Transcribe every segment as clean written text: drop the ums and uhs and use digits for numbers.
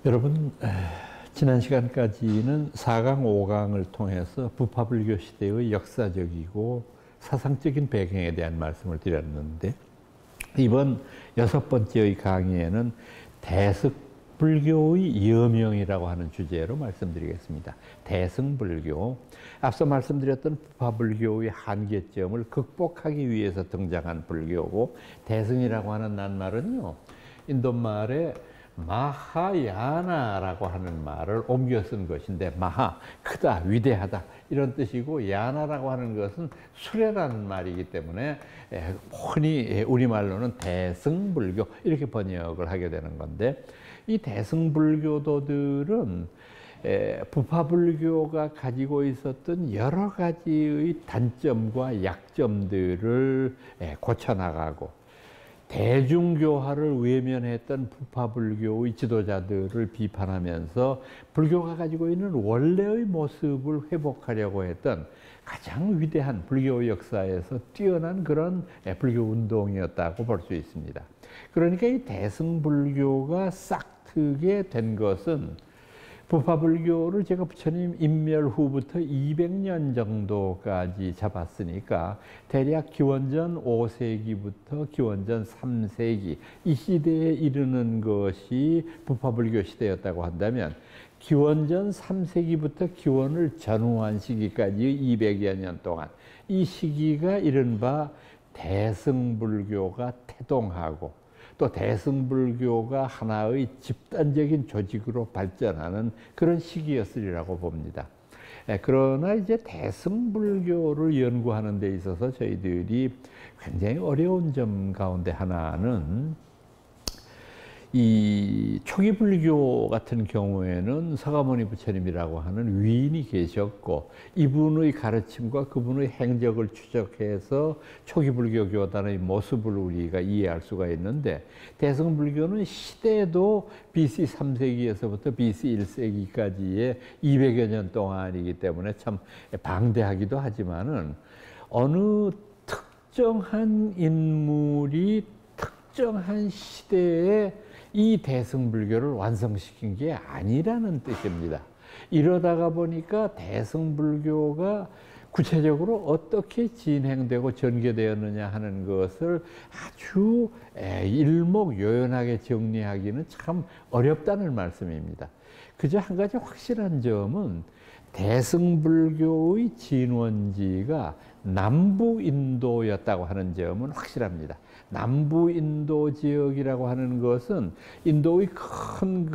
여러분, 지난 시간까지는 4강, 5강을 통해서 부파불교 시대의 역사적이고 사상적인 배경에 대한 말씀을 드렸는데, 이번 6번째의 강의에는 대승불교의 여명이라고 하는 주제로 말씀드리겠습니다. 대승불교. 앞서 말씀드렸던 부파불교의 한계점을 극복하기 위해서 등장한 불교고, 대승이라고 하는 낱말은요, 인도말에 마하야나라고 하는 말을 옮겨 쓴 것인데, 마하, 크다, 위대하다 이런 뜻이고, 야나라고 하는 것은 수레라는 말이기 때문에 흔히 우리말로는 대승불교 이렇게 번역을 하게 되는 건데, 이 대승불교도들은 부파불교가 가지고 있었던 여러 가지의 단점과 약점들을 고쳐나가고, 대중교화를 외면했던 부파불교의 지도자들을 비판하면서 불교가 가지고 있는 원래의 모습을 회복하려고 했던 가장 위대한 불교 역사에서 뛰어난 그런 불교 운동이었다고 볼 수 있습니다. 그러니까 이 대승불교가 싹트게 된 것은, 부파불교를 제가 부처님 인멸 후부터 200년 정도까지 잡았으니까 대략 기원전 5세기부터 기원전 3세기 이 시대에 이르는 것이 부파불교 시대였다고 한다면, 기원전 3세기부터 기원을 전후한 시기까지의 200여 년 동안 이 시기가 이른바 대승불교가 태동하고, 또 대승불교가 하나의 집단적인 조직으로 발전하는 그런 시기였으리라고 봅니다. 그러나 이제 대승불교를 연구하는 데 있어서 저희들이 굉장히 어려운 점 가운데 하나는, 이 초기 불교 같은 경우에는 서가모니 부처님이라고 하는 위인이 계셨고, 이분의 가르침과 그분의 행적을 추적해서 초기 불교 교단의 모습을 우리가 이해할 수가 있는데, 대승불교는 시대도 BC 3세기에서부터 BC 1세기까지의 200여 년 동안이기 때문에 참 방대하기도 하지만은, 어느 특정한 인물이 특정한 시대에 이 대승불교를 완성시킨 게 아니라는 뜻입니다. 이러다가 보니까 대승불교가 구체적으로 어떻게 진행되고 전개되었느냐 하는 것을 아주 일목요연하게 정리하기는 참 어렵다는 말씀입니다. 그저 한 가지 확실한 점은, 대승불교의 진원지가 남부 인도였다고 하는 점은 확실합니다. 남부 인도 지역이라고 하는 것은 인도의 큰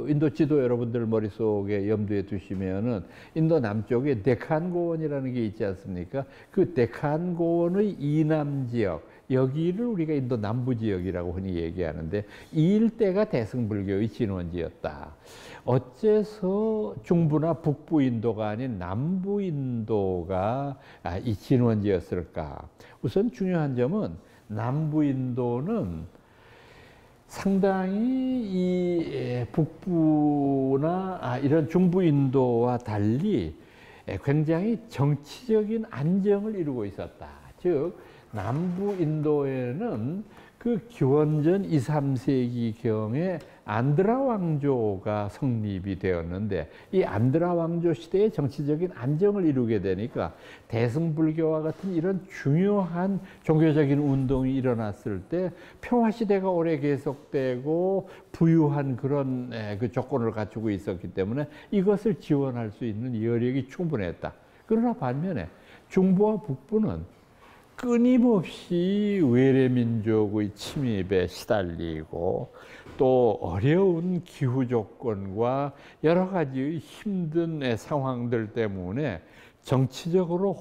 인도 지도 여러분들 머릿속에 염두에 두시면은, 인도 남쪽에 데칸 고원이라는 게 있지 않습니까? 그 데칸 고원의 이남 지역, 여기를 우리가 인도 남부 지역이라고 흔히 얘기하는데, 이 일대가 대승불교의 진원지였다. 어째서 중부나 북부 인도가 아닌 남부 인도가 이 진원지였을까? 우선 중요한 점은, 남부 인도는 상당히 이 북부나 이런 중부 인도와 달리 굉장히 정치적인 안정을 이루고 있었다. 즉, 남부 인도에는 그 기원전 2, 3세기경에 안드라 왕조가 성립이 되었는데, 이 안드라 왕조 시대에 정치적인 안정을 이루게 되니까 대승불교와 같은 이런 중요한 종교적인 운동이 일어났을 때 평화시대가 오래 계속되고 부유한 그런 그 조건을 갖추고 있었기 때문에 이것을 지원할 수 있는 여력이 충분했다. 그러나 반면에 중부와 북부는 끊임없이 외래민족의 침입에 시달리고, 또 어려운 기후 조건과 여러 가지의 힘든 상황들 때문에 정치적으로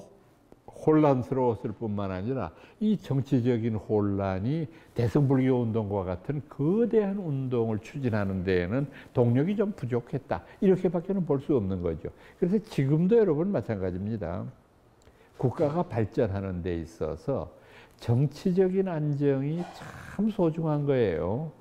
혼란스러웠을 뿐만 아니라, 이 정치적인 혼란이 대승불교 운동과 같은 거대한 운동을 추진하는 데에는 동력이 좀 부족했다. 이렇게밖에는 볼 수 없는 거죠. 그래서 지금도 여러분 마찬가지입니다. 국가가 발전하는 데 있어서 정치적인 안정이 참 소중한 거예요.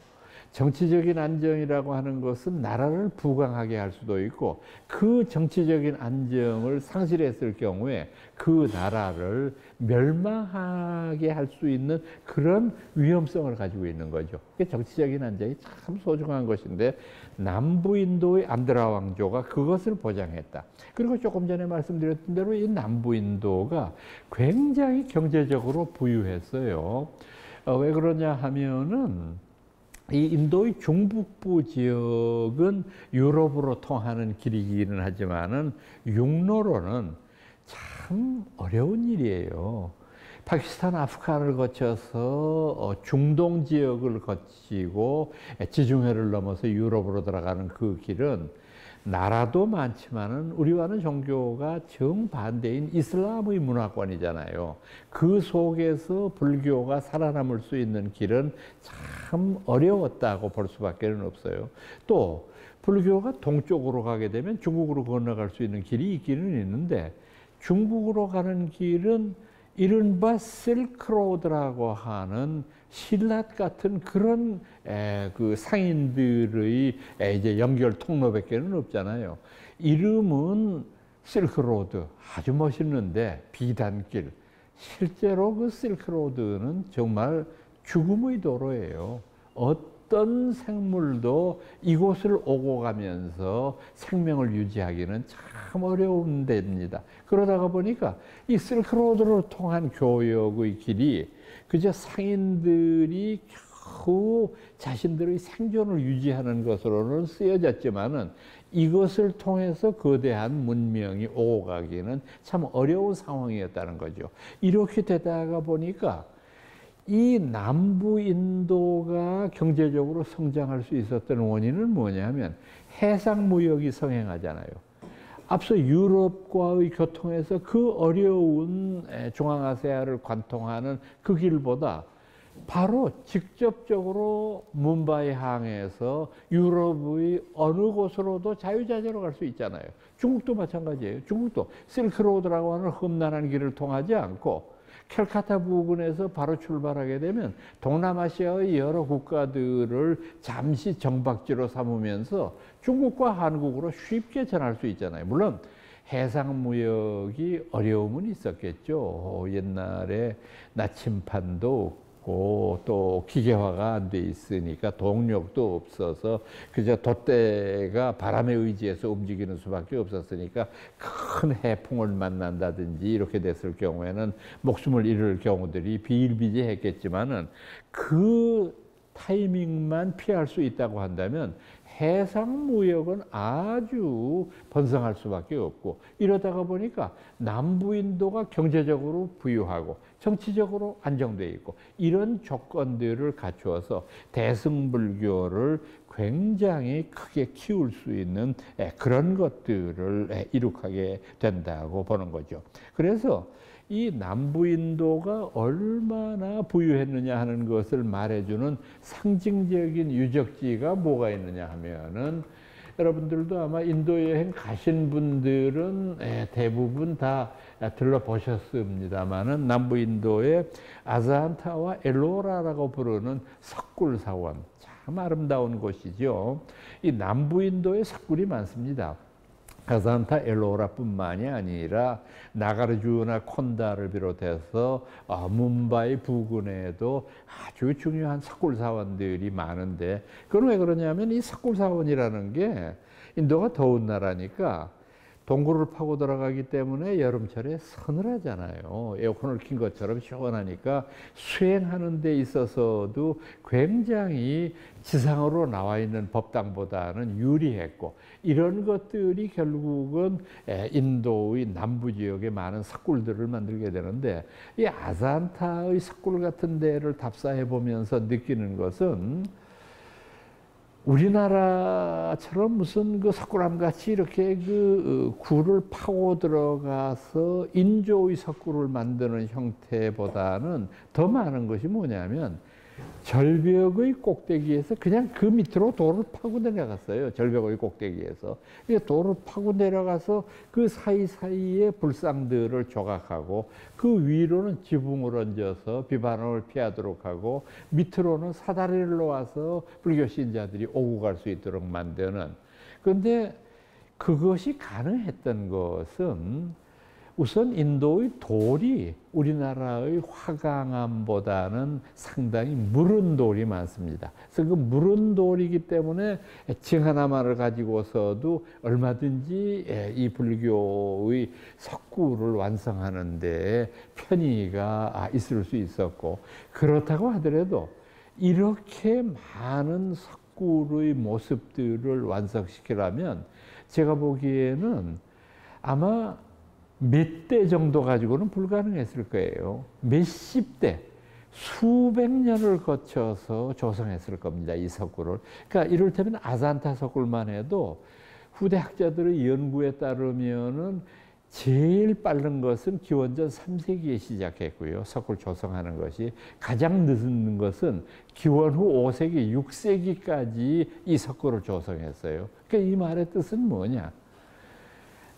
정치적인 안정이라고 하는 것은 나라를 부강하게 할 수도 있고 그 정치적인 안정을 상실했을 경우에 그 나라를 멸망하게 할 수 있는 그런 위험성을 가지고 있는 거죠. 정치적인 안정이 참 소중한 것인데 남부인도의 안드라 왕조가 그것을 보장했다. 그리고 조금 전에 말씀드렸던 대로 이 남부인도가 굉장히 경제적으로 부유했어요. 왜 그러냐 하면은 이 인도의 중북부 지역은 유럽으로 통하는 길이기는 하지만은 육로로는 참 어려운 일이에요. 파키스탄, 아프간을 거쳐서 중동 지역을 거치고 지중해를 넘어서 유럽으로 들어가는 그 길은 나라도 많지만은 우리와는 종교가 정반대인 이슬람의 문화권이잖아요. 그 속에서 불교가 살아남을 수 있는 길은 참 어려웠다고 볼 수밖에 없어요. 또 불교가 동쪽으로 가게 되면 중국으로 건너갈 수 있는 길이 있기는 있는데 중국으로 가는 길은 이른바 실크로드라고 하는 신라 같은 그런 그 상인들의 이제 연결 통로밖에는 없잖아요. 이름은 실크로드, 아주 멋있는데 비단길. 실제로 그 실크로드는 정말 죽음의 도로예요. 어떤 생물도 이곳을 오고 가면서 생명을 유지하기는 참 어려운 데입니다. 그러다가 보니까 이 실크로드로 통한 교역의 길이 그저 상인들이 겨우 자신들의 생존을 유지하는 것으로는 쓰여졌지만은 이것을 통해서 거대한 문명이 오고 가기는 참 어려운 상황이었다는 거죠. 이렇게 되다가 보니까 이 남부 인도가 경제적으로 성장할 수 있었던 원인은 뭐냐면 해상 무역이 성행하잖아요. 앞서 유럽과의 교통에서 그 어려운 중앙아시아를 관통하는 그 길보다 바로 직접적으로 뭄바이 항에서 유럽의 어느 곳으로도 자유자재로 갈 수 있잖아요. 중국도 마찬가지예요. 중국도 실크로드라고 하는 험난한 길을 통하지 않고 캘카타 부근에서 바로 출발하게 되면 동남아시아의 여러 국가들을 잠시 정박지로 삼으면서 중국과 한국으로 쉽게 전할 수 있잖아요. 물론 해상무역이 어려움은 있었겠죠. 옛날에 나침판도 없고 또 기계화가 안 돼 있으니까 동력도 없어서 그저 돛대가 바람에 의지해서 움직이는 수밖에 없었으니까 큰 해풍을 만난다든지 이렇게 됐을 경우에는 목숨을 잃을 경우들이 비일비재했겠지만은 그 타이밍만 피할 수 있다고 한다면 해상 무역은 아주 번성할 수밖에 없고 이러다가 보니까 남부인도가 경제적으로 부유하고 정치적으로 안정되어 있고 이런 조건들을 갖추어서 대승불교를 굉장히 크게 키울 수 있는 그런 것들을 이룩하게 된다고 보는 거죠. 그래서 이 남부인도가 얼마나 부유했느냐 하는 것을 말해주는 상징적인 유적지가 뭐가 있느냐 하면은 여러분들도 아마 인도 여행 가신 분들은 대부분 다 들러보셨습니다만은 남부인도의 아자한타와 엘로라라고 부르는 석굴사원, 참 아름다운 곳이죠. 이 남부인도에 석굴이 많습니다. 아자한타 엘로라뿐만이 아니라 나가르주나 콘다를 비롯해서 뭄바이 부근에도 아주 중요한 석굴사원들이 많은데 그건 왜 그러냐면 이 석굴사원이라는 게 인도가 더운 나라니까 동굴을 파고 들어가기 때문에 여름철에 서늘하잖아요. 에어컨을 킨 것처럼 시원하니까 수행하는 데 있어서도 굉장히 지상으로 나와 있는 법당보다는 유리했고 이런 것들이 결국은 인도의 남부 지역에 많은 석굴들을 만들게 되는데 이 아자한타의 석굴 같은 데를 답사해 보면서 느끼는 것은 우리나라처럼 무슨 그 석굴암 같이 이렇게 그 굴을 파고 들어가서 인조의 석굴을 만드는 형태보다는 더 많은 것이 뭐냐면 절벽의 꼭대기에서 그냥 그 밑으로 돌을 파고 내려갔어요. 절벽의 꼭대기에서. 돌을 파고 내려가서 그 사이사이에 불상들을 조각하고 그 위로는 지붕을 얹어서 비바람을 피하도록 하고 밑으로는 사다리를 놓아서 불교 신자들이 오고 갈 수 있도록 만드는. 그런데 그것이 가능했던 것은 우선 인도의 돌이 우리나라의 화강암보다는 상당히 무른 돌이 많습니다. 그래서 그 무른 돌이기 때문에 층 하나만을 가지고서도 얼마든지 이 불교의 석구를 완성하는 데 편의가 있을 수 있었고, 그렇다고 하더라도 이렇게 많은 석구의 모습들을 완성시키려면 제가 보기에는 아마 몇 대 정도 가지고는 불가능했을 거예요. 몇십 대, 수백 년을 거쳐서 조성했을 겁니다, 이 석굴을. 그러니까 이를테면 아잔타 석굴만 해도 후대 학자들의 연구에 따르면은 제일 빠른 것은 기원전 3세기에 시작했고요. 석굴 조성하는 것이. 가장 늦은 것은 기원 후 5세기, 6세기까지 이 석굴을 조성했어요. 그러니까 이 말의 뜻은 뭐냐?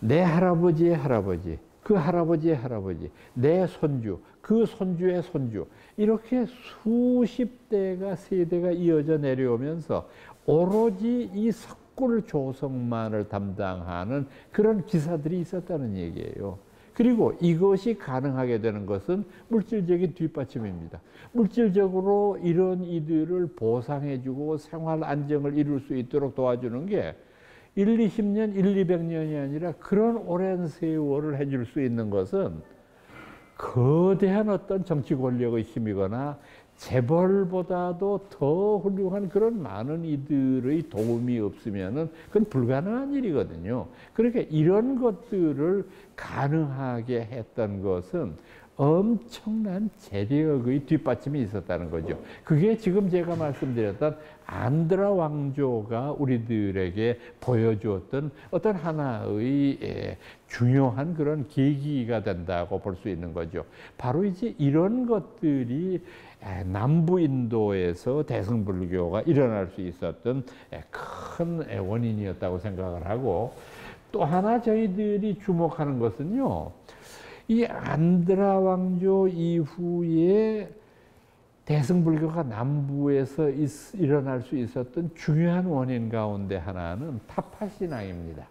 내 할아버지의 할아버지, 그 할아버지의 할아버지, 내 손주, 그 손주의 손주, 이렇게 수십 대가, 세대가 이어져 내려오면서 오로지 이 석굴 조성만을 담당하는 그런 기사들이 있었다는 얘기예요. 그리고 이것이 가능하게 되는 것은 물질적인 뒷받침입니다. 물질적으로 이런 이들을 보상해주고 생활 안정을 이룰 수 있도록 도와주는 게 1, 20년, 1, 200년이 아니라 그런 오랜 세월을 해줄 수 있는 것은 거대한 어떤 정치 권력의 힘이거나 재벌보다도 더 훌륭한 그런 많은 이들의 도움이 없으면은 그건 불가능한 일이거든요. 그러니까 이런 것들을 가능하게 했던 것은 엄청난 재력의 뒷받침이 있었다는 거죠. 그게 지금 제가 말씀드렸던 안드라 왕조가 우리들에게 보여주었던 어떤 하나의 중요한 그런 계기가 된다고 볼 수 있는 거죠. 바로 이제 이런 것들이 남부 인도에서 대승불교가 일어날 수 있었던 큰 원인이었다고 생각을 하고, 또 하나 저희들이 주목하는 것은요, 이 안드라 왕조 이후에 대승불교가 남부에서 일어날 수 있었던 중요한 원인 가운데 하나는 타파 신앙입니다.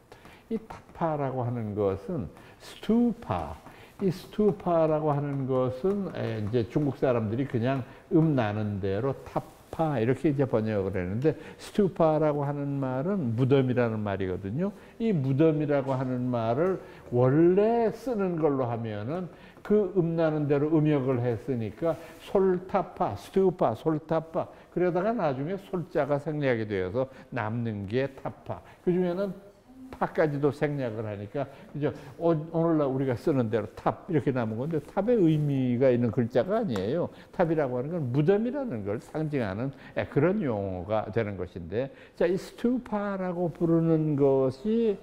이 타파라고 하는 것은 스투파, 이 스투파라고 하는 것은 이제 중국 사람들이 그냥 나는 대로 타파 이렇게 이제 번역을 했는데, 스투파라고 하는 말은 무덤이라는 말이거든요. 이 무덤이라고 하는 말을 원래 쓰는 걸로 하면은 그 나는 대로 음역을 했으니까 솔타파, 스투파, 솔타파, 그러다가 나중에 솔자가 생략이 되어서 남는 게 타파. 그 중에는 파까지도 생략을 하니까, 그죠? 오늘날 우리가 쓰는 대로 탑 이렇게 남은 건데, 탑의 의미가 있는 글자가 아니에요. 탑이라고 하는 건 무덤이라는 걸 상징하는 그런 용어가 되는 것인데, 자, 이 스투파라고 부르는 것이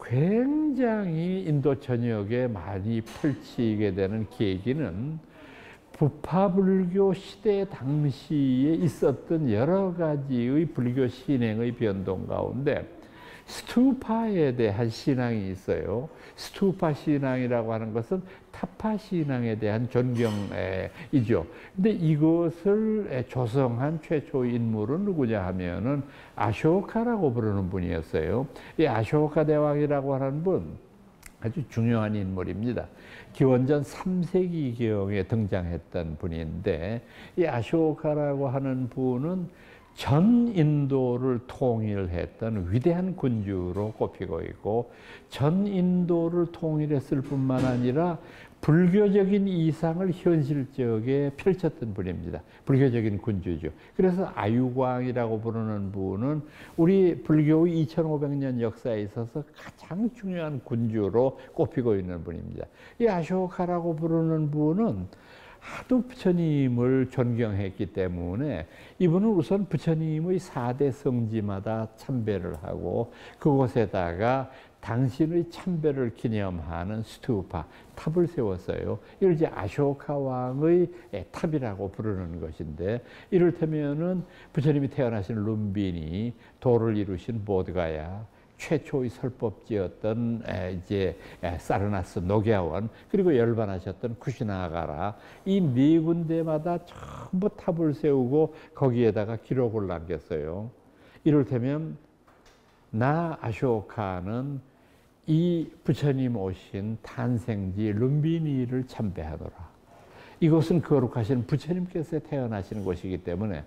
굉장히 인도 전역에 많이 펼치게 되는 계기는 부파불교 시대 당시에 있었던 여러 가지의 불교 신행의 변동 가운데 스투파에 대한 신앙이 있어요. 스투파 신앙이라고 하는 것은 타파 신앙에 대한 존경이죠. 근데 이것을 조성한 최초의 인물은 누구냐 하면은 아쇼카라고 부르는 분이었어요. 이 아쇼카 대왕이라고 하는 분, 아주 중요한 인물입니다. 기원전 3세기경에 등장했던 분인데, 이 아쇼카라고 하는 분은 전 인도를 통일했던 위대한 군주로 꼽히고 있고, 전 인도를 통일했을 뿐만 아니라 불교적인 이상을 현실적에 펼쳤던 분입니다. 불교적인 군주죠. 그래서 아유광이라고 부르는 분은 우리 불교의 2500년 역사에 있어서 가장 중요한 군주로 꼽히고 있는 분입니다. 이 아쇼카라고 부르는 분은 하도 부처님을 존경했기 때문에 이분은 우선 부처님의 4대 성지마다 참배를 하고, 그곳에다가 당신의 참배를 기념하는 스투파, 탑을 세웠어요. 이걸 이제 아쇼카 왕의 탑이라고 부르는 것인데, 이를테면은 부처님이 태어나신 룸빈이 도를 이루신 보드가야, 최초의 설법지였던 이제 사르나스 노갸원, 그리고 열반하셨던 쿠시나가라, 이 네 군데마다 전부 탑을 세우고 거기에다가 기록을 남겼어요. 이를테면 나 아쇼카는 이 부처님 오신 탄생지 룸비니를 참배하노라. 이곳은 거룩하신 부처님께서 태어나시는 곳이기 때문에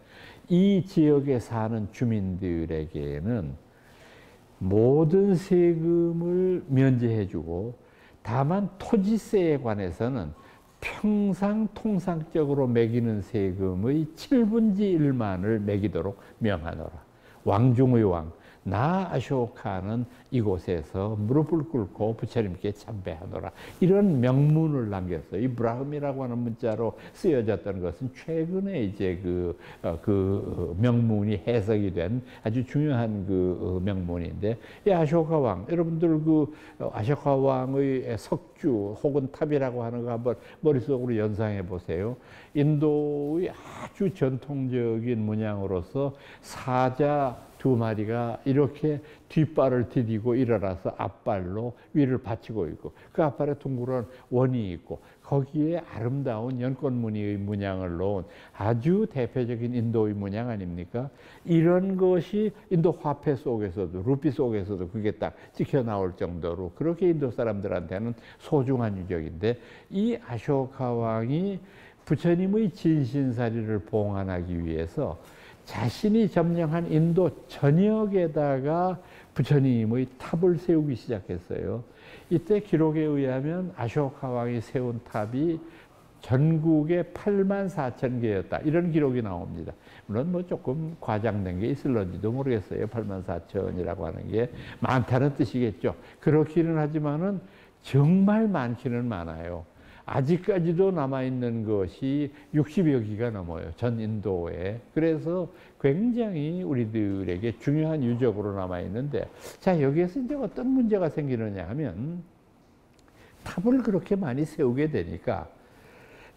이 지역에 사는 주민들에게는 모든 세금을 면제해주고, 다만 토지세에 관해서는 평상 통상적으로 매기는 세금의 7분의 1만을 매기도록 명하노라. 왕중의 왕, 나 아쇼카는 이곳에서 무릎을 꿇고 부처님께 참배하노라. 이런 명문을 남겼어요. 이 브라흠이라고 하는 문자로 쓰여졌던 것은 최근에 이제 그 명문이 해석이 된 아주 중요한 그 명문인데, 이 아쇼카 왕, 여러분들 그 아쇼카 왕의 석주 혹은 탑이라고 하는 거 한번 머릿속으로 연상해 보세요. 인도의 아주 전통적인 문양으로서 사자 두 마리가 이렇게 뒷발을 디디고 일어나서 앞발로 위를 받치고 있고, 그 앞발에 둥그런 원이 있고, 거기에 아름다운 연꽃무늬의 문양을 놓은 아주 대표적인 인도의 문양 아닙니까? 이런 것이 인도 화폐 속에서도, 루피 속에서도 그게 딱 찍혀 나올 정도로 그렇게 인도 사람들한테는 소중한 유적인데, 이 아쇼카 왕이 부처님의 진신사리를 봉안하기 위해서 자신이 점령한 인도 전역에다가 부처님의 탑을 세우기 시작했어요. 이때 기록에 의하면 아쇼카 왕이 세운 탑이 전국에 84,000개였다. 이런 기록이 나옵니다. 물론 뭐 조금 과장된 게 있을런지도 모르겠어요. 84,000이라고 하는 게 많다는 뜻이겠죠. 그렇기는 하지만은 정말 많기는 많아요. 아직까지도 남아있는 것이 60여 기가 넘어요. 전 인도에. 그래서 굉장히 우리들에게 중요한 유적으로 남아있는데, 자, 여기에서 이제 어떤 문제가 생기느냐 하면, 탑을 그렇게 많이 세우게 되니까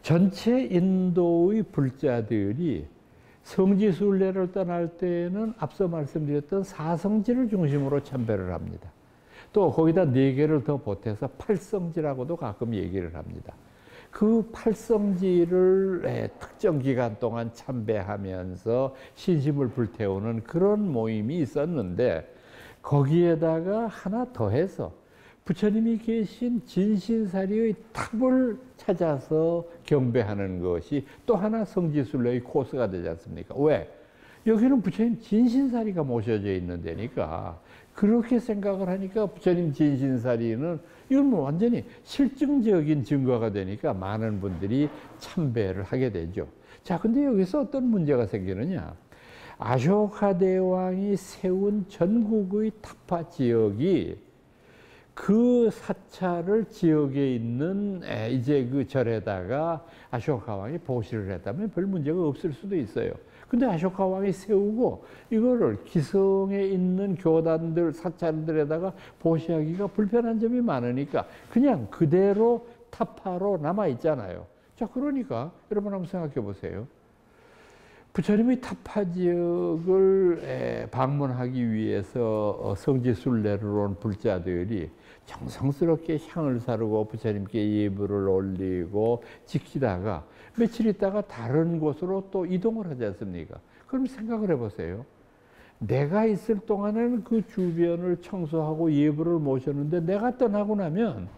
전체 인도의 불자들이 성지순례를 떠날 때는 앞서 말씀드렸던 사성지를 중심으로 참배를 합니다. 또 거기다 4개를 더 보태서 팔성지라고도 가끔 얘기를 합니다. 그 팔성지를 특정 기간 동안 참배하면서 신심을 불태우는 그런 모임이 있었는데, 거기에다가 하나 더해서 부처님이 계신 진신사리의 탑을 찾아서 경배하는 것이 또 하나 성지순례의 코스가 되지 않습니까? 왜? 여기는 부처님 진신사리가 모셔져 있는 데니까, 그렇게 생각을 하니까 부처님 진신사리는 이건 뭐 완전히 실증적인 증거가 되니까 많은 분들이 참배를 하게 되죠. 자, 근데 여기서 어떤 문제가 생기느냐? 아쇼카 대왕이 세운 전국의 타파 지역이 그 사찰을 지역에 있는 이제 그 절에다가 아쇼카 왕이 보시를 했다면 별 문제가 없을 수도 있어요. 근데 아쇼카 왕이 세우고 이거를 기성에 있는 교단들, 사찰들에다가 보시하기가 불편한 점이 많으니까 그냥 그대로 타파로 남아있잖아요. 자, 그러니까 여러분 한번 생각해 보세요. 부처님의 타파 지역을 방문하기 위해서 성지순례를 온 불자들이 정성스럽게 향을 사르고 부처님께 예불을 올리고 지키다가 며칠 있다가 다른 곳으로 또 이동을 하지 않습니까? 그럼 생각을 해보세요. 내가 있을 동안에는 그 주변을 청소하고 예불을 모셨는데 내가 떠나고 나면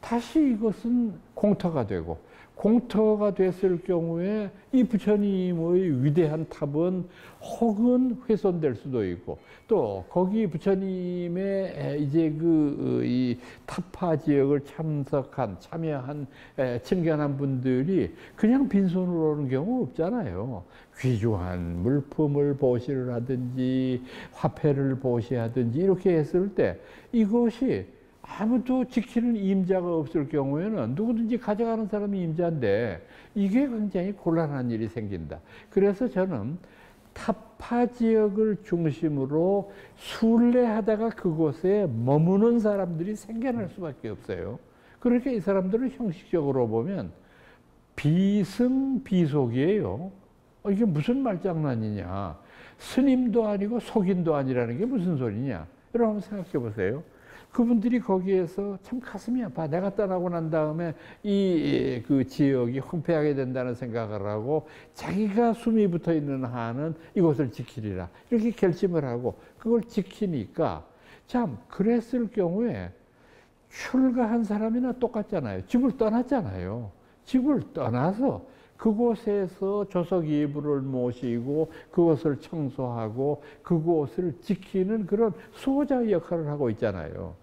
다시 이것은 공터가 되고, 공터가 됐을 경우에 이 부처님의 위대한 탑은 혹은 훼손될 수도 있고, 또 거기 부처님의 이제 이 타파 지역을 참여한 친견한 분들이 그냥 빈손으로 오는 경우 없잖아요. 귀중한 물품을 보시를 하든지 화폐를 보시하든지 이렇게 했을 때 이것이 아무도 지키는 임자가 없을 경우에는 누구든지 가져가는 사람이 임자인데 이게 굉장히 곤란한 일이 생긴다. 그래서 저는 타파 지역을 중심으로 순례하다가 그곳에 머무는 사람들이 생겨날 수밖에 없어요. 그러니까 이 사람들은 형식적으로 보면 비승비속이에요. 이게 무슨 말장난이냐. 스님도 아니고 속인도 아니라는 게 무슨 소리냐. 여러분 한번 생각해 보세요. 그분들이 거기에서 참 가슴이 아파. 내가 떠나고 난 다음에 그 지역이 황폐하게 된다는 생각을 하고 자기가 숨이 붙어 있는 한은 이곳을 지키리라. 이렇게 결심을 하고 그걸 지키니까 참 그랬을 경우에 출가한 사람이나 똑같잖아요. 집을 떠났잖아요. 집을 떠나서 그곳에서 조석이부를 모시고 그곳을 청소하고 그곳을 지키는 그런 수호자의 역할을 하고 있잖아요.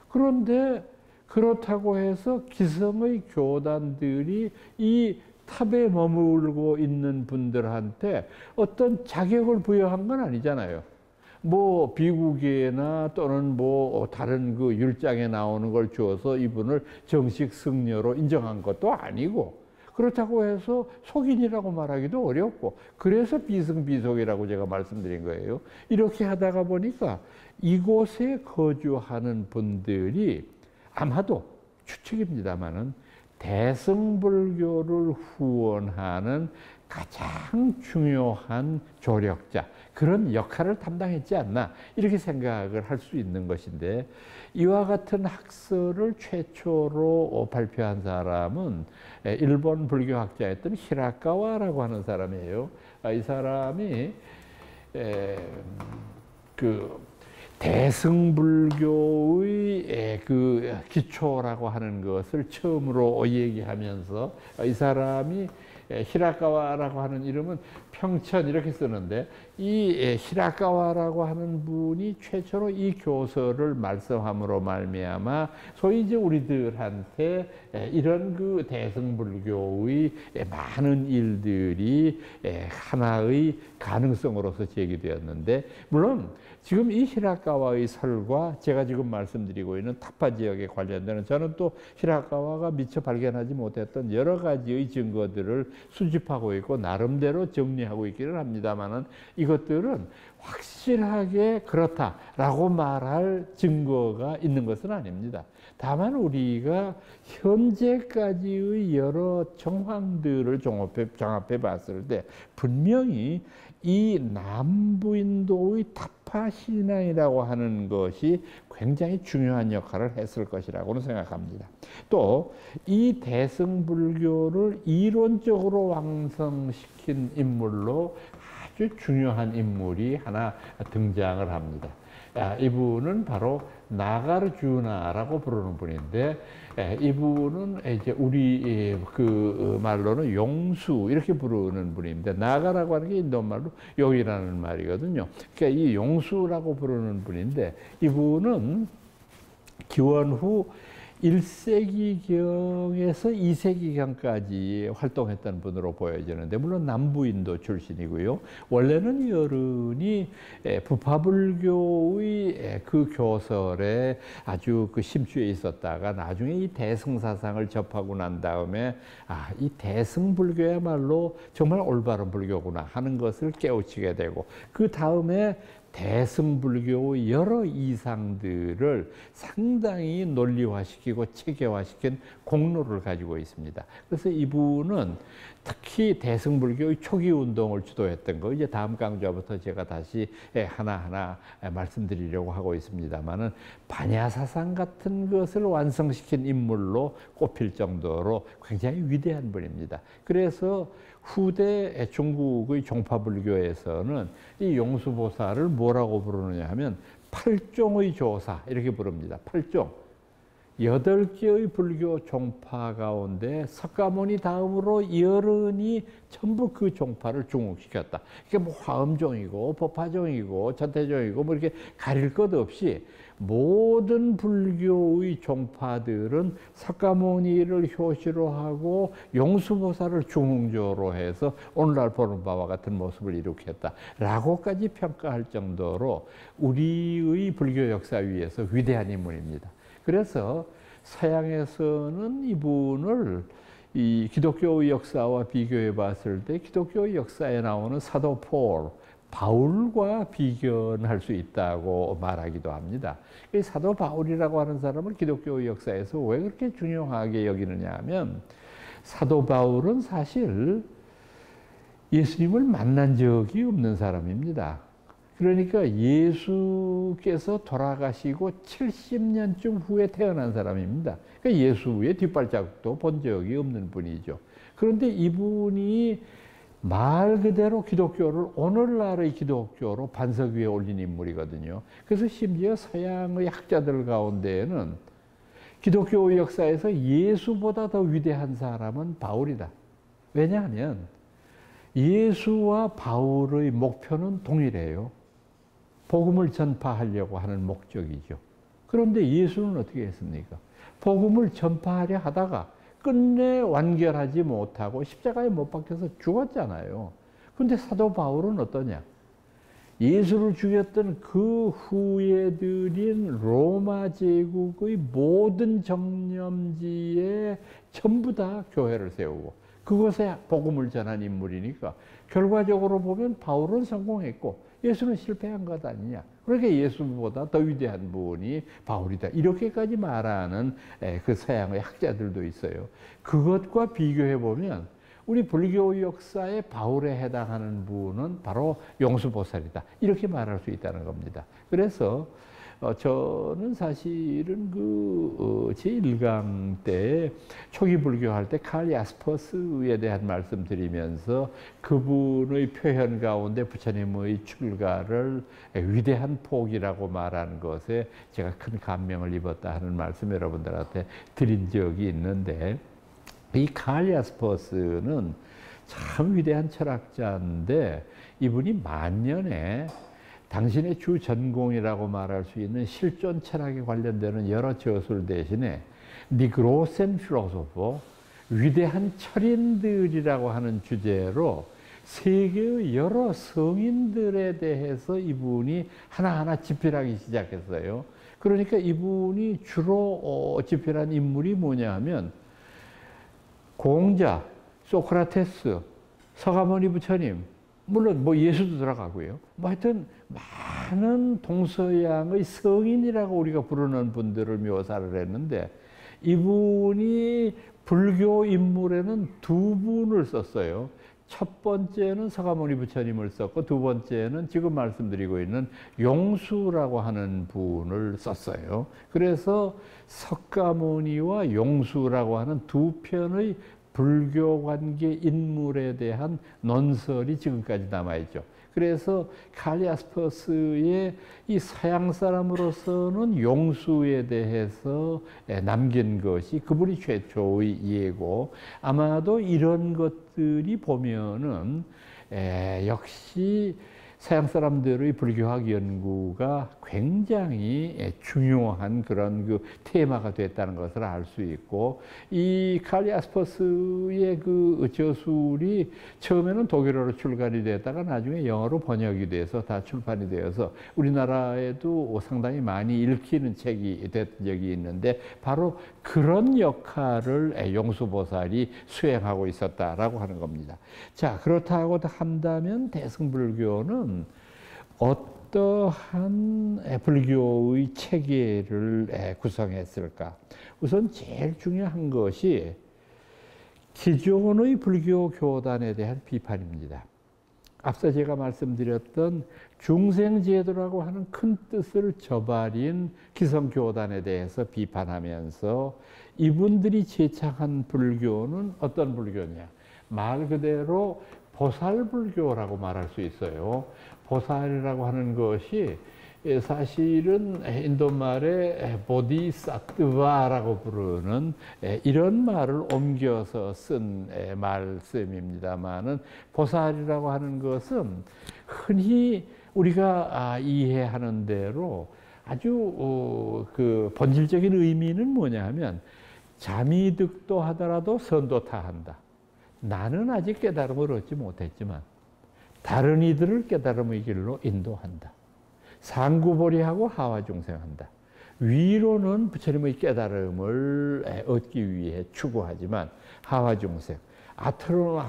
그런데 그렇다고 해서 기성의 교단들이 이 탑에 머물고 있는 분들한테 어떤 자격을 부여한 건 아니잖아요. 뭐 비구계나 또는 뭐 다른 그 율장에 나오는 걸 주어서 이분을 정식 승려로 인정한 것도 아니고, 그렇다고 해서 속인이라고 말하기도 어렵고, 그래서 비승비속이라고 제가 말씀드린 거예요. 이렇게 하다가 보니까 이곳에 거주하는 분들이 아마도 추측입니다마는 대승불교를 후원하는 가장 중요한 조력자, 그런 역할을 담당했지 않나, 이렇게 생각을 할 수 있는 것인데, 이와 같은 학설을 최초로 발표한 사람은 일본 불교학자였던 히라카와라고 하는 사람이에요. 이 사람이 그 대승불교의 그 기초라고 하는 것을 처음으로 얘기하면서, 이 사람이 히라카와라고 하는 이름은 평천 이렇게 쓰는데, 이 히라카와라고 하는 분이 최초로 이 교서를 말씀함으로 말미암아 소위 이제 우리들한테 이런 그 대승불교의 많은 일들이 하나의 가능성으로서 제기되었는데, 물론 지금 이 히라카와의 설과 제가 지금 말씀드리고 있는 타파 지역에 관련되는, 저는 또 히라카와가 미처 발견하지 못했던 여러 가지의 증거들을 수집하고 있고 나름대로 정리하고 있기는 합니다만은, 이것들은 확실하게 그렇다라고 말할 증거가 있는 것은 아닙니다. 다만 우리가 현재까지의 여러 정황들을 종합해 봤을 때 분명히 이 남부인도의 타파 신앙이라고 하는 것이 굉장히 중요한 역할을 했을 것이라고는 생각합니다. 또 이 대승불교를 이론적으로 왕성시킨 인물로 아주 중요한 인물이 하나 등장을 합니다. 이분은 바로 나가르주나라고 부르는 분인데, 이분은 이제 우리 그 말로는 용수 이렇게 부르는 분인데, 나가라고 하는 게 인도 말로 용이라는 말이거든요. 그러니까 이 용수라고 부르는 분인데, 이분은 기원 후 1세기경에서 2세기경까지 활동했던 분으로 보여지는데, 물론 남부인도 출신이고요. 원래는 이 어른이 부파불교의 그 교설에 아주 그 심취해 있었다가 나중에 이 대승사상을 접하고 난 다음에 이 대승불교야말로 정말 올바른 불교구나 하는 것을 깨우치게 되고, 그 다음에 대승불교의 여러 이상들을 상당히 논리화시키고 체계화시킨 공로를 가지고 있습니다. 그래서 이분은 특히 대승불교의 초기 운동을 주도했던 거, 이제 다음 강좌부터 제가 다시 하나하나 말씀드리려고 하고 있습니다만은, 반야사상 같은 것을 완성시킨 인물로 꼽힐 정도로 굉장히 위대한 분입니다. 그래서 후대 중국의 종파불교에서는 이 용수보살을 뭐라고 부르느냐 하면 팔종의 조사 이렇게 부릅니다. 팔종. 8개의 불교 종파 가운데 석가모니 다음으로 열흔이 전부 그 종파를 중흥시켰다. 이게 뭐 화엄종이고 법화종이고 전태종이고 뭐 이렇게 가릴 것 없이 모든 불교의 종파들은 석가모니를 효시로 하고 용수보살을 중흥조로 해서 오늘날 보는 바와 같은 모습을 일으켰다라고까지 평가할 정도로 우리의 불교 역사 위에서 위대한 인물입니다. 그래서 서양에서는 이분을 이 기독교의 역사와 비교해 봤을 때 기독교의 역사에 나오는 사도 바울과 비견할 수 있다고 말하기도 합니다. 사도 바울이라고 하는 사람을 기독교 역사에서 왜 그렇게 중요하게 여기느냐 하면 사도 바울은 사실 예수님을 만난 적이 없는 사람입니다. 그러니까 예수께서 돌아가시고 70년쯤 후에 태어난 사람입니다. 그러니까 예수의 뒷발자국도 본 적이 없는 분이죠. 그런데 이분이 말 그대로 기독교를 오늘날의 기독교로 반석 위에 올린 인물이거든요. 그래서 심지어 서양의 학자들 가운데에는 기독교 역사에서 예수보다 더 위대한 사람은 바울이다. 왜냐하면 예수와 바울의 목표는 동일해요. 복음을 전파하려고 하는 목적이죠. 그런데 예수는 어떻게 했습니까? 복음을 전파하려 하다가 끝내 완결하지 못하고 십자가에 못 박혀서 죽었잖아요. 그런데 사도 바울은 어떠냐? 예수를 죽였던 그 후예들인 로마 제국의 모든 정념지에 전부 다 교회를 세우고 그것에 복음을 전한 인물이니까 결과적으로 보면 바울은 성공했고 예수는 실패한 것 아니냐. 그러니까 예수보다 더 위대한 분이 바울이다. 이렇게까지 말하는 그 서양의 학자들도 있어요. 그것과 비교해 보면 우리 불교 역사의 바울에 해당하는 분은 바로 용수보살이다. 이렇게 말할 수 있다는 겁니다. 그래서 저는 사실은 제1강 때 초기 불교할 때 칼 야스퍼스에 대한 말씀 드리면서 그분의 표현 가운데 부처님의 출가를 위대한 폭이라고 말하는 것에 제가 큰 감명을 입었다 하는 말씀 여러분들한테 드린 적이 있는데 이 칼 야스퍼스는 참 위대한 철학자인데 이분이 만년에 당신의 주 전공이라고 말할 수 있는 실존 철학에 관련되는 여러 저술 대신에 니그로센 필로소퍼, 위대한 철인들이라고 하는 주제로 세계의 여러 성인들에 대해서 이분이 하나하나 집필하기 시작했어요. 그러니까 이분이 주로 집필한 인물이 뭐냐 하면 공자, 소크라테스, 서가모니 부처님, 물론 뭐 예수도 들어가고요. 뭐 하여튼 많은 동서양의 성인이라고 우리가 부르는 분들을 묘사를 했는데 이분이 불교 인물에는 두 분을 썼어요. 첫 번째는 서가모니 부처님을 썼고 두 번째는 지금 말씀드리고 있는 용수라고 하는 분을 썼어요. 그래서 석가모니와 용수라고 하는 두 편의 불교 관계 인물에 대한 논설이 지금까지 남아있죠. 그래서 칼 야스퍼스의 이 서양 사람으로서는 용수에 대해서 남긴 것이 그분이 최초의 예고 아마도 이런 것들이 보면은 역시 서양 사람들의 불교학 연구가 굉장히 중요한 그런 그 테마가 됐다는 것을 알 수 있고 이 칼 야스퍼스의 그 저술이 처음에는 독일어로 출간이 됐다가 나중에 영어로 번역이 돼서 다 출판이 되어서 우리나라에도 상당히 많이 읽히는 책이 됐던 적이 있는데 바로 그런 역할을 용수보살이 수행하고 있었다라고 하는 겁니다. 자, 그렇다고 한다면 대승불교는 어떠한 불교의 체계를 구성했을까? 우선 제일 중요한 것이 기존의 불교 교단에 대한 비판입니다. 앞서 제가 말씀드렸던 중생제도라고 하는 큰 뜻을 저버린 기성교단에 대해서 비판하면서 이분들이 제창한 불교는 어떤 불교냐? 말 그대로 보살불교라고 말할 수 있어요. 보살이라고 하는 것이 사실은 인도말에 보디사트바라고 부르는 이런 말을 옮겨서 쓴 말씀입니다만은 보살이라고 하는 것은 흔히 우리가 이해하는 대로 아주 그 본질적인 의미는 뭐냐 하면 잠이 득도하더라도 선도타한다. 나는 아직 깨달음을 얻지 못했지만 다른 이들을 깨달음의 길로 인도한다. 상구보리하고 하와중생한다. 위로는 부처님의 깨달음을 얻기 위해 추구하지만 하와중생,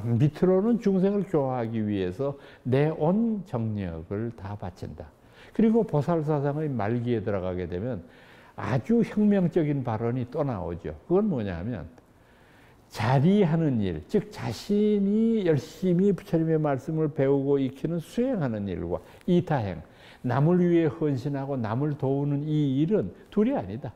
밑으로는 중생을 교화하기 위해서 내 온 정력을 다 바친다. 그리고 보살사상의 말기에 들어가게 되면 아주 혁명적인 발언이 또 나오죠. 그건 뭐냐 하면 자리하는 일, 즉 자신이 열심히 부처님의 말씀을 배우고 익히는 수행하는 일과 이타행, 남을 위해 헌신하고 남을 도우는 이 일은 둘이 아니다.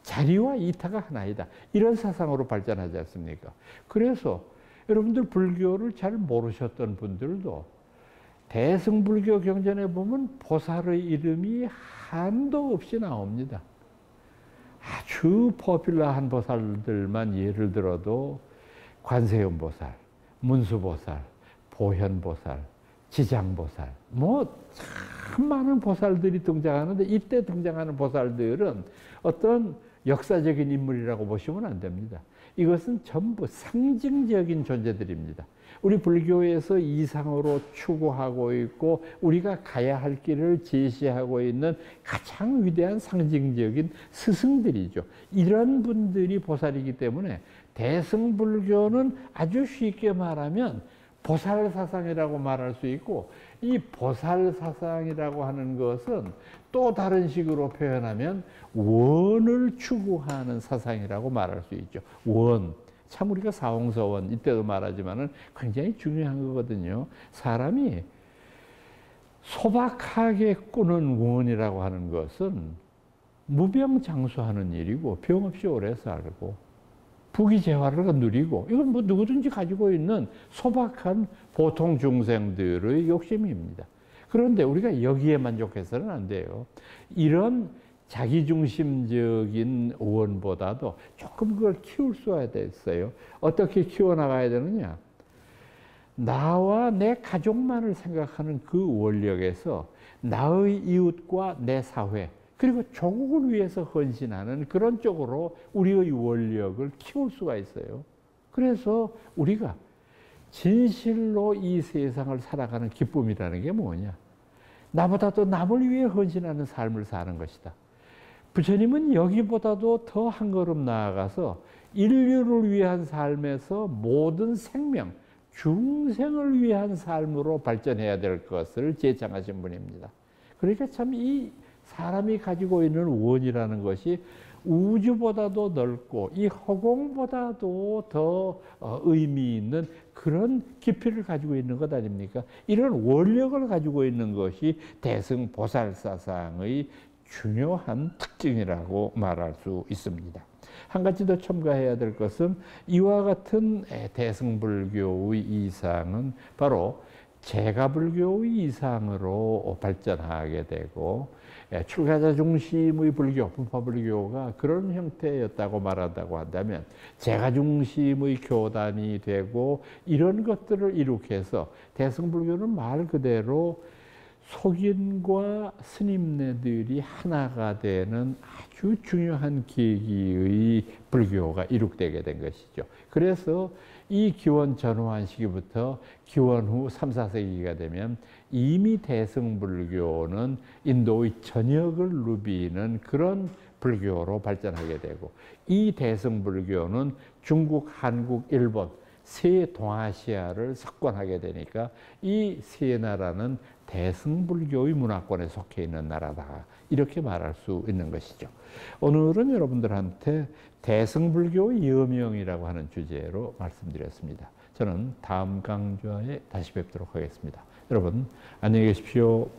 자리와 이타가 하나이다. 이런 사상으로 발전하지 않습니까? 그래서 여러분들 불교를 잘 모르셨던 분들도 대승불교 경전에 보면 보살의 이름이 한도 없이 나옵니다. 아주 포퓰러한 보살들만 예를 들어도 관세음보살, 문수보살, 보현보살, 지장보살, 참 많은 보살들이 등장하는데 이때 등장하는 보살들은 어떤 역사적인 인물이라고 보시면 안 됩니다. 이것은 전부 상징적인 존재들입니다. 우리 불교에서 이상으로 추구하고 있고 우리가 가야 할 길을 제시하고 있는 가장 위대한 상징적인 스승들이죠. 이런 분들이 보살이기 때문에 대승불교는 아주 쉽게 말하면 보살사상이라고 말할 수 있고, 이 보살사상이라고 하는 것은 또 다른 식으로 표현하면 원을 추구하는 사상이라고 말할 수 있죠. 원. 참 우리가 사홍서원 이때도 말하지만은 굉장히 중요한 거거든요. 사람이 소박하게 꾸는 원이라고 하는 것은 무병장수하는 일이고 병 없이 오래 살고 부귀재화를 누리고 이건 뭐 누구든지 가지고 있는 소박한 보통 중생들의 욕심입니다. 그런데 우리가 여기에 만족해서는 안 돼요. 이런 자기중심적인 원보다도 조금 그걸 키울 수가 있어요. 어떻게 키워나가야 되느냐? 나와 내 가족만을 생각하는 그 원력에서 나의 이웃과 내 사회, 그리고 조국을 위해서 헌신하는 그런 쪽으로 우리의 원력을 키울 수가 있어요. 그래서 우리가 진실로 이 세상을 살아가는 기쁨이라는 게 뭐냐? 나보다도 남을 위해 헌신하는 삶을 사는 것이다. 부처님은 여기보다도 더 한 걸음 나아가서 인류를 위한 삶에서 모든 생명, 중생을 위한 삶으로 발전해야 될 것을 제창하신 분입니다. 그러니까 참 이 사람이 가지고 있는 원이라는 것이 우주보다도 넓고 이 허공보다도 더 의미 있는 그런 깊이를 가지고 있는 것 아닙니까? 이런 원력을 가지고 있는 것이 대승보살사상의 중요한 특징이라고 말할 수 있습니다. 한 가지 더 첨가해야 될 것은 이와 같은 대승불교의 이상은 바로 제가불교의 이상으로 발전하게 되고, 출가자 중심의 불교, 분파불교가 그런 형태였다고 말한다고 한다면 제가 중심의 교단이 되고 이런 것들을 이룩해서 대승불교는 말 그대로 속인과 스님네들이 하나가 되는 아주 중요한 계기의 불교가 이룩되게 된 것이죠. 그래서 이 기원 전후한 시기부터 기원 후 3, 4세기가 되면 이미 대승불교는 인도의 전역을 누비는 그런 불교로 발전하게 되고, 이 대승불교는 중국, 한국, 일본 세 동아시아를 석권하게 되니까 이 세 나라는 대승불교의 문화권에 속해 있는 나라다, 이렇게 말할 수 있는 것이죠. 오늘은 여러분들한테 대승불교의 여명이라고 하는 주제로 말씀드렸습니다. 저는 다음 강좌에 다시 뵙도록 하겠습니다. 여러분 안녕히 계십시오.